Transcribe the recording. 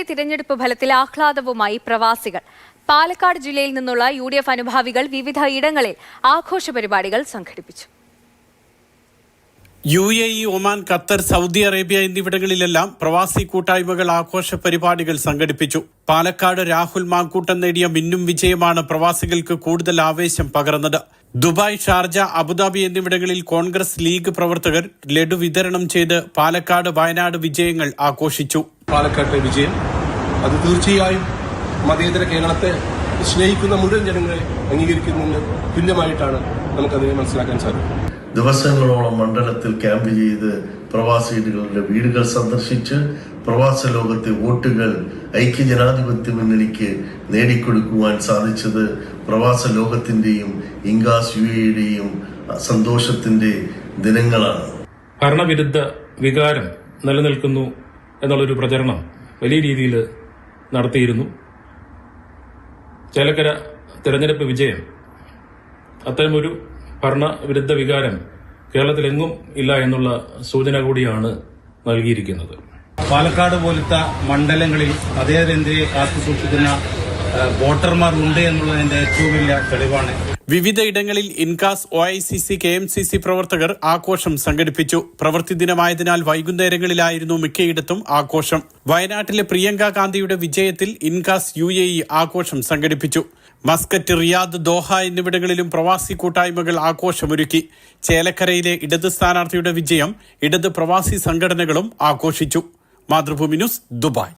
കേരളത്തിലെ തിരഞ്ഞെടുപ്പ് ഫലത്തിൽ ആഹ്ലാദവുമായി പ്രവാസികൾ. പാലക്കാട് ജില്ലയിൽ നിന്നുള്ള UDF അനുഭാവികൾ വിവിധ ഇടങ്ങളിൽ ആഘോഷ പരിപാടികൾ സംഘടിപ്പിച്ചു. UAE, Oman, Qatar, Saudi Arabia എന്നിവിടങ്ങളിലെല്ലാം പ്രവാസി കൂട്ടായ്മകൾ ആഘോഷ പരിപാടികൾ സംഘടിപ്പിച്ചു. പാലക്കാട് രാഹുൽ മാങ്കൂട്ടം നേടിയ മിന്നും വിജയമാണ് പ്രവാസികൾക്ക് കൂടുതൽ ആവേശം പകർന്നത്. ദുബായ്, ഷാർജ, അബുദാബി എന്നിവിടങ്ങളിൽ കോൺഗ്രസ് ലീഗ് പ്രവർത്തകർ ലഡു വിതരണം ചെയ്ത് പാലക്കാട്, വയനാട് വിജയങ്ങൾ ആഘോഷിച്ചു. പാലക്കാട്ടെ വിജയം അത് തീർച്ചയായും മതേതര കേരളത്തെ സ്നേഹിക്കുന്ന മുഴുവൻ ജനങ്ങളെ അംഗീകരിക്കുന്നതിന് തുല്യമായിട്ടാണ് നമുക്കതിനെ മനസ്സിലാക്കാൻ സാധിക്കും. ദിവസങ്ങളോളം മണ്ഡലത്തിൽ ക്യാമ്പ് ചെയ്ത് പ്രവാസികളുടെ വീടുകൾ സന്ദർശിച്ച് പ്രവാസ ലോകത്തെ വോട്ടുകൾ ഐക്യജനാധിപത്യ മുന്നണിക്ക് നേടിക്കൊടുക്കുവാൻ സാധിച്ചത് പ്രവാസ ലോകത്തിന്റെയും ഇൻകാസ് UAEയുടെയും സന്തോഷത്തിന്റെ ദിനങ്ങളാണ്. ഭരണവിരുദ്ധ വികാരം നിലനിൽക്കുന്നു എന്നുള്ളൊരു പ്രചരണം വലിയ രീതിയിൽ നടത്തിയിരുന്നു. ചേലക്കര തെരഞ്ഞെടുപ്പ് വിജയം അത്തരമൊരു ഭരണവിരുദ്ധ വികാരം കേരളത്തിലെങ്ങും ഇല്ല എന്നുള്ള സൂചന കൂടിയാണ് നൽകിയിരിക്കുന്നത്. പാലക്കാട് പോലത്തെ മണ്ഡലങ്ങളിൽ മതേതരന്ത്യയെ കാത്തുസൂക്ഷിക്കുന്ന വോട്ടർമാർ ഉണ്ട് എന്നുള്ളതിന്റെ ഏറ്റവും വലിയ തെളിവാണ്. വിവിധ ഇടങ്ങളിൽ ഇൻകാസ്, OICC, KMCC പ്രവർത്തകർ ആഘോഷം സംഘടിപ്പിച്ചു. പ്രവൃത്തി ദിനമായതിനാൽ വൈകുന്നേരങ്ങളിലായിരുന്നു മിക്കയിടത്തും ആഘോഷം. വയനാട്ടിലെ പ്രിയങ്ക ഗാന്ധിയുടെ വിജയത്തിൽ ഇൻകാസ് UAE ആഘോഷം സംഘടിപ്പിച്ചു. മസ്കറ്റ്, റിയാദ്, ദോഹ എന്നിവിടങ്ങളിലും പ്രവാസി കൂട്ടായ്മകൾ ആഘോഷമൊരുക്കി. ചേലക്കരയിലെ ഇടത് സ്ഥാനാർത്ഥിയുടെ വിജയം ഇടത് പ്രവാസി സംഘടനകളും ആഘോഷിച്ചു. Mathrubhumi news, Dubai.